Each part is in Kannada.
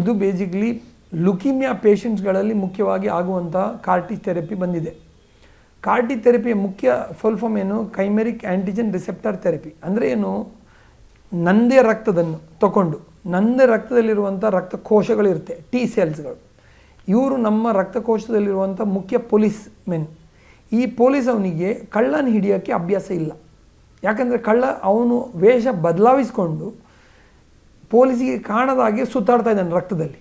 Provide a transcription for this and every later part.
ಇದು ಬೇಸಿಕ್ಲಿ ಲುಕಿಮಿಯಾ ಪೇಷಂಟ್ಸ್ಗಳಲ್ಲಿ ಮುಖ್ಯವಾಗಿ ಆಗುವಂಥ ಕಾರ್ಟಿ ಥೆರಪಿ ಬಂದಿದೆ. ಕಾರ್ಟಿ ಥೆರಪಿಯ ಮುಖ್ಯ ಫುಲ್ ಫಾರ್ಮ್ ಏನು? ಕೈಮೆರಿಕ್ ಆ್ಯಂಟಿಜನ್ ರಿಸೆಪ್ಟರ್ ಥೆರಪಿ. ಅಂದರೆ ಏನು? ನಂದೇ ರಕ್ತದನ್ನು ತಗೊಂಡು ನಂದೇ ರಕ್ತದಲ್ಲಿರುವಂಥ ರಕ್ತಕೋಶಗಳಿರುತ್ತೆ, ಟಿ ಸೆಲ್ಸ್ಗಳು. ಇವರು ನಮ್ಮ ರಕ್ತಕೋಶದಲ್ಲಿರುವಂಥ ಮುಖ್ಯ ಪೊಲೀಸ್ ಮೆನ್. ಈ ಪೊಲೀಸ್ ಅವನಿಗೆ ಕಳ್ಳನ ಹಿಡಿಯೋಕ್ಕೆ ಅಭ್ಯಾಸ ಇಲ್ಲ. ಯಾಕಂದರೆ ಕಳ್ಳ ಅವನು ವೇಷ ಬದಲಾಯಿಸ್ಕೊಂಡು ಪೊಲೀಸಿಗೆ ಕಾಣದಾಗೆ ಸುತ್ತಾಡ್ತಾ ಇದ್ದಾನೆ ರಕ್ತದಲ್ಲಿ.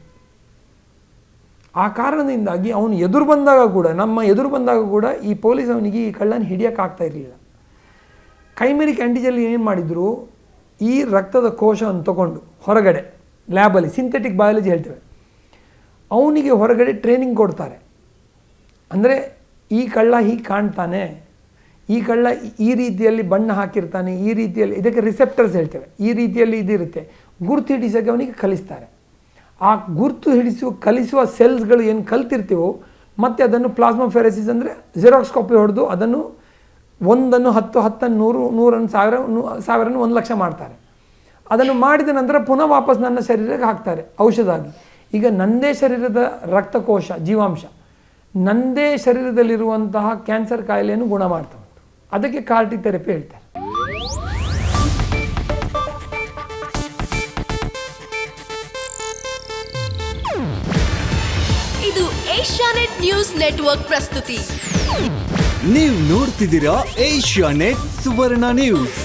ಆ ಕಾರಣದಿಂದಾಗಿ ಅವನು ಎದುರು ಬಂದಾಗ ಕೂಡ, ನಮ್ಮ ಎದುರು ಬಂದಾಗ ಕೂಡ ಈ ಪೊಲೀಸ್ ಅವನಿಗೆ ಈ ಕಳ್ಳನ ಹಿಡಿಯೋಕ್ಕಾಗ್ತಾ ಇರಲಿಲ್ಲ. ಕೈಮೆರಿಕ್ ಆ್ಯಂಟಿಜನ್ ಏನು ಮಾಡಿದರು? ಈ ರಕ್ತದ ಕೋಶವನ್ನು ತಗೊಂಡು ಹೊರಗಡೆ ಲ್ಯಾಬಲ್ಲಿ ಸಿಂಥೆಟಿಕ್ ಬಯಾಲಜಿ ಹೇಳ್ತೇವೆ, ಅವನಿಗೆ ಹೊರಗಡೆ ಟ್ರೈನಿಂಗ್ ಕೊಡ್ತಾರೆ. ಅಂದರೆ ಈ ಕಳ್ಳ ಹೀಗೆ ಕಾಣ್ತಾನೆ, ಈ ಕಳ್ಳ ಈ ರೀತಿಯಲ್ಲಿ ಬಣ್ಣ ಹಾಕಿರ್ತಾನೆ, ಈ ರೀತಿಯಲ್ಲಿ, ಇದಕ್ಕೆ ರಿಸೆಪ್ಟರ್ಸ್ ಹೇಳ್ತೇವೆ, ಈ ರೀತಿಯಲ್ಲಿ ಇದಿರುತ್ತೆ, ಗುರ್ತು ಹಿಡಿಸೋಕ್ಕೆ ಅವನಿಗೆ ಕಲಿಸ್ತಾರೆ. ಆ ಗುರ್ತು ಕಲಿಸುವ ಸೆಲ್ಸ್ಗಳು ಏನು ಕಲ್ತಿರ್ತೀವೋ ಮತ್ತು ಅದನ್ನು ಪ್ಲಾಸ್ಮಾಫೆರೆಸಿಸ್ ಅಂದರೆ ಜೆರಾಕ್ಸ್ ಕಾಪಿ ಹೊಡೆದು ಅದನ್ನು 1 10 100 1000 1 ಲಕ್ಷ ಮಾಡ್ತಾರೆ. ಅದನ್ನು ಮಾಡಿದ ನಂತರ ಪುನಃ ವಾಪಸ್ ನನ್ನ ಶರೀರಕ್ಕೆ ಹಾಕ್ತಾರೆ ಔಷಧ ಆಗಿ. ಈಗ ನನ್ನದೇ ಶರೀರದ ರಕ್ತಕೋಶ ಜೀವಾಂಶ ನನ್ನದೇ ಶರೀರದಲ್ಲಿರುವಂತಹ ಕ್ಯಾನ್ಸರ್ ಕಾಯಿಲೆಯನ್ನು ಗುಣ ಮಾಡ್ತಾ ಉಂಟು. ಅದಕ್ಕೆ ಕಾರ್ಟಿ ಥೆರಪಿ ಹೇಳ್ತಾರೆ. ಇದು ಏಷ್ಯಾನೆಟ್ ನ್ಯೂಸ್ ನೆಟ್ವರ್ಕ್ ಪ್ರಸ್ತುತಿ. ನೀವು ನೋಡ್ತಿದ್ದೀರಾ ಏಷ್ಯಾನೆಟ್ ಸುವರ್ಣ ನ್ಯೂಸ್.